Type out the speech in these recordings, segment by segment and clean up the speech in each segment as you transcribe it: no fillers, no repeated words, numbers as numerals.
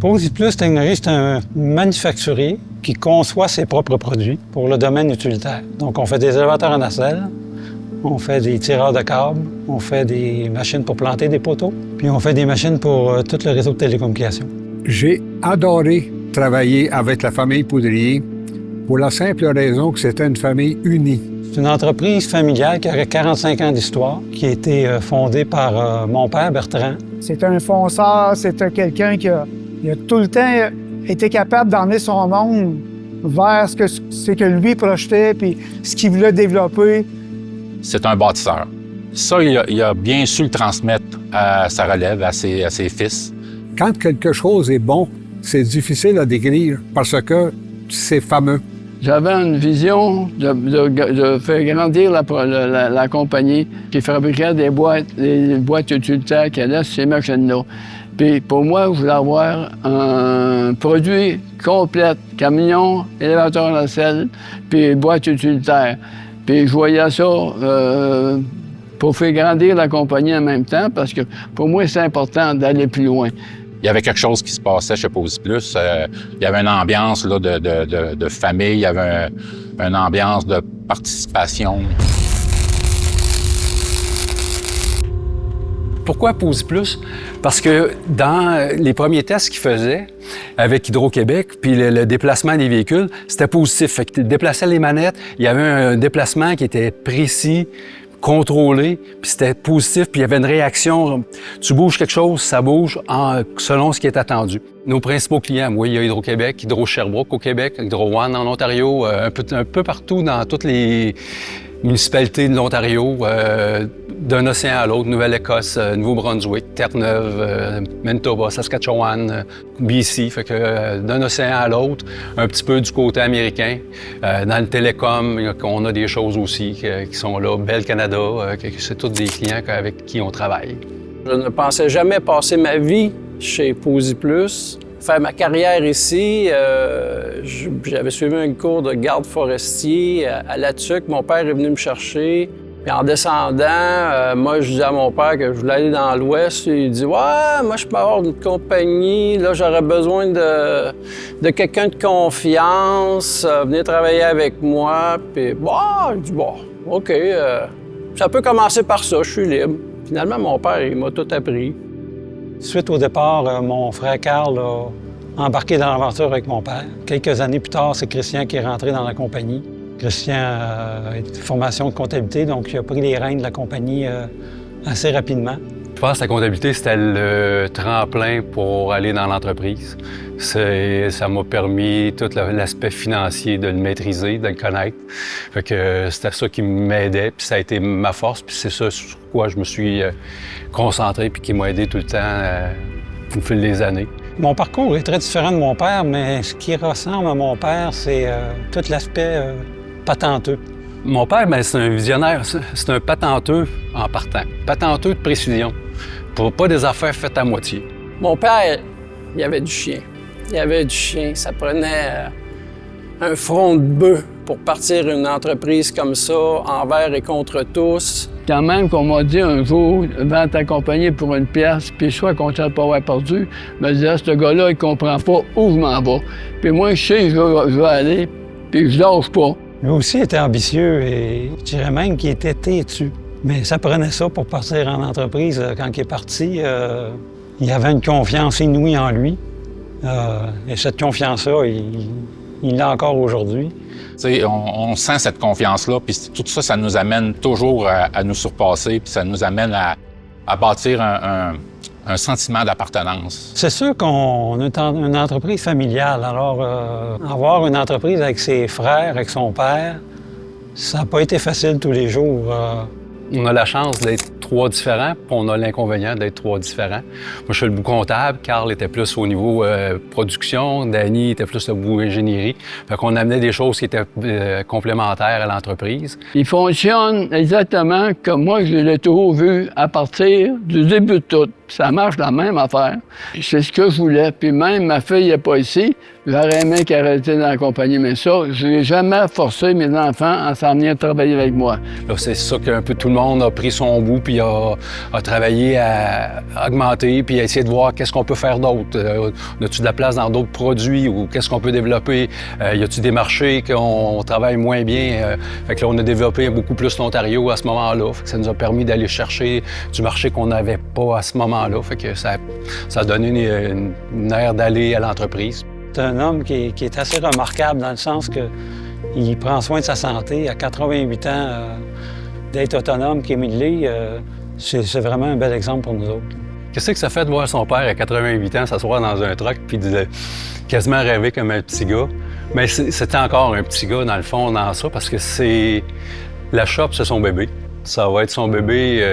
Posiplus Technologies, c'est un manufacturier qui conçoit ses propres produits pour le domaine utilitaire. Donc, on fait des élévateurs en nacelle, on fait des tireurs de câbles, on fait des machines pour planter des poteaux, puis on fait des machines pour tout le réseau de télécommunications. J'ai adoré travailler avec la famille Poudrier pour la simple raison que c'était une famille unie. C'est une entreprise familiale qui a 45 ans d'histoire, qui a été fondée par mon père, Bertrand. C'est un fonceur, c'est quelqu'un qui a tout le temps été capable d'emmener son monde vers ce que c'est que lui projetait puis ce qu'il voulait développer. C'est un bâtisseur. Ça, il a bien su le transmettre à sa relève, à ses fils. Quand quelque chose est bon, c'est difficile à décrire parce que c'est fameux. J'avais une vision de faire grandir la compagnie qui fabriquait des boîtes utilitaires qui allaient sur ces machines-là. Puis pour moi, je voulais avoir un produit complet, camion, élévateur en nacelle, puis boîte utilitaire. Puis je voyais ça pour faire grandir la compagnie en même temps, parce que pour moi, c'est important d'aller plus loin. Il y avait quelque chose qui se passait chez Posiplus. Il y avait une ambiance là, de famille, il y avait une ambiance de participation. Pourquoi Posiplus? Parce que dans les premiers tests qu'ils faisaient avec Hydro-Québec, puis le déplacement des véhicules, c'était positif. Fait qu'ils déplaçaient les manettes, il y avait un déplacement qui était précis, contrôlé, puis c'était positif, puis il y avait une réaction. Tu bouges quelque chose, ça bouge selon ce qui est attendu. Nos principaux clients, oui, il y a Hydro-Québec, Hydro-Sherbrooke au Québec, Hydro-One en Ontario, un peu partout dans toutes les municipalités de l'Ontario, d'un océan à l'autre, Nouvelle-Écosse, Nouveau-Brunswick, Terre-Neuve, Manitoba, Saskatchewan, BC, fait que d'un océan à l'autre, un petit peu du côté américain. Dans le télécom, on a des choses aussi qui sont là. Bell Canada, c'est tous des clients avec qui on travaille. Je ne pensais jamais passer ma vie chez Posiplus. Faire ma carrière ici, j'avais suivi un cours de garde forestier à La Tuque. Mon père est venu me chercher. Puis en descendant, moi, je disais à mon père que je voulais aller dans l'Ouest. Il dit « Ouais, moi, je peux avoir une compagnie. Là, j'aurais besoin de quelqu'un de confiance. Venez travailler avec moi. » Puis, bah, je dis « Bon, OK, ça peut commencer par ça. Je suis libre. » Finalement, mon père, il m'a tout appris. Suite au départ, mon frère Carl a embarqué dans l'aventure avec mon père. Quelques années plus tard, c'est Christian qui est rentré dans la compagnie. Christian a une formation de comptabilité, donc il a pris les rênes de la compagnie assez rapidement. Je pense que la comptabilité, c'était le tremplin pour aller dans l'entreprise. Ça m'a permis tout l'aspect financier de le maîtriser, de le connaître. Fait que c'était ça qui m'aidait, puis ça a été ma force, puis c'est ça sur quoi je me suis concentré, puis qui m'a aidé tout le temps au fil des années. Mon parcours est très différent de mon père, mais ce qui ressemble à mon père, c'est tout l'aspect patenteux. Mon père, c'est un visionnaire, c'est un patenteux en partant. Patenteux de précision, pour pas des affaires faites à moitié. Mon père, il avait du chien. Il avait du chien. Ça prenait un front de bœuf pour partir une entreprise comme ça, envers et contre tous. Quand même qu'on m'a dit un jour, vends ta compagnie pour une pièce, puis soit content de pas avoir perdu, je me disais, ce gars-là, il comprend pas où je m'en vais. Puis moi, je sais, je vais aller, puis je lâche pas. Lui aussi était ambitieux et je dirais même qu'il était têtu. Mais ça prenait ça pour partir en entreprise. Quand il est parti, il avait une confiance inouïe en lui. Et cette confiance-là, il l'a encore aujourd'hui. On sent cette confiance-là, puis tout ça, ça nous amène toujours à nous surpasser, puis ça nous amène à bâtir un sentiment d'appartenance. C'est sûr qu'on est une entreprise familiale. Alors, avoir une entreprise avec ses frères, avec son père, ça n'a pas été facile tous les jours. On a la chance d'être trois différents, puis on a l'inconvénient d'être trois différents. Moi, je suis le bout comptable, Carl était plus au niveau production, Danny était plus au bout ingénierie. Fait qu'on amenait des choses qui étaient complémentaires à l'entreprise. Il fonctionne exactement comme moi, je l'ai toujours vu à partir du début de tout. Ça marche la même affaire. C'est ce que je voulais. Puis même, ma fille n'est pas ici. J'aurais aimé qu'elle restait dans la compagnie, mais ça, je n'ai jamais forcé mes enfants à s'en venir travailler avec moi. Là, c'est ça qu'un peu tout le monde a pris son bout puis a travaillé à augmenter puis à essayer de voir qu'est-ce qu'on peut faire d'autre. As-tu de la place dans d'autres produits ou qu'est-ce qu'on peut développer? Y a-tu des marchés qu'on travaille moins bien? Fait que là, on a développé beaucoup plus l'Ontario à ce moment-là. Fait que ça nous a permis d'aller chercher du marché qu'on n'avait pas à ce moment-là. Fait que ça a donné une aire d'aller à l'entreprise. C'est un homme qui est assez remarquable dans le sens qu'il prend soin de sa santé. À 88 ans, d'être autonome, qu'il l'est, c'est vraiment un bel exemple pour nous autres. Qu'est-ce que ça fait de voir son père à 88 ans s'asseoir dans un truck puis de quasiment rêver comme un petit gars? Mais c'était encore un petit gars, dans le fond, dans ça, parce que la shop, c'est son bébé. Ça va être son bébé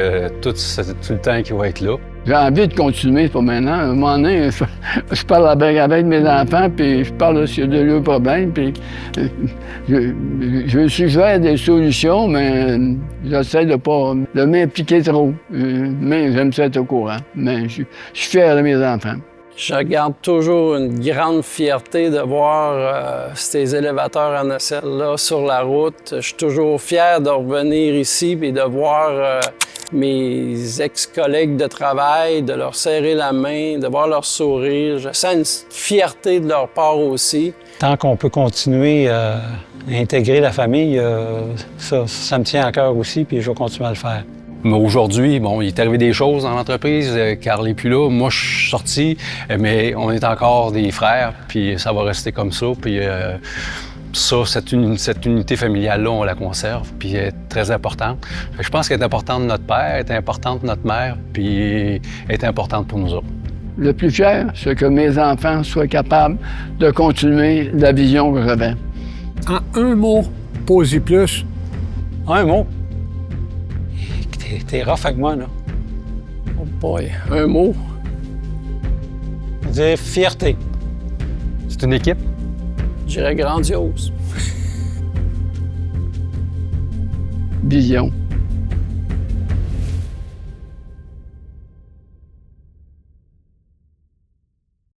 tout le temps qu'il va être là. J'ai envie de continuer pour maintenant. À un moment donné, je parle avec mes enfants, puis je parle de leurs problèmes, puis je suggère des solutions, mais j'essaie de m'impliquer trop. Mais j'aime ça être au courant. Mais je suis fier de mes enfants. Je garde toujours une grande fierté de voir ces élévateurs en nacelle-là sur la route. Je suis toujours fier de revenir ici et de voir mes ex-collègues de travail, de leur serrer la main, de voir leur sourire. Je sens une fierté de leur part aussi. Tant qu'on peut continuer à intégrer la famille, ça me tient à cœur aussi, puis je vais continuer à le faire. Mais aujourd'hui, bon, il est arrivé des choses dans l'entreprise. Carl n'est plus là. Moi, je suis sorti, mais on est encore des frères, puis ça va rester comme ça. Puis ça, cette unité familiale-là, on la conserve, puis elle est très importante. Je pense qu'elle est importante de notre père, elle est importante de notre mère, puis elle est importante pour nous autres. Le plus fier, c'est que mes enfants soient capables de continuer la vision que j'avais. En un mot, Posi Plus. Un mot. T'es rough avec moi, là. Oh boy, un mot. Je veux dire fierté. C'est une équipe. Je dirais grandiose. Vision.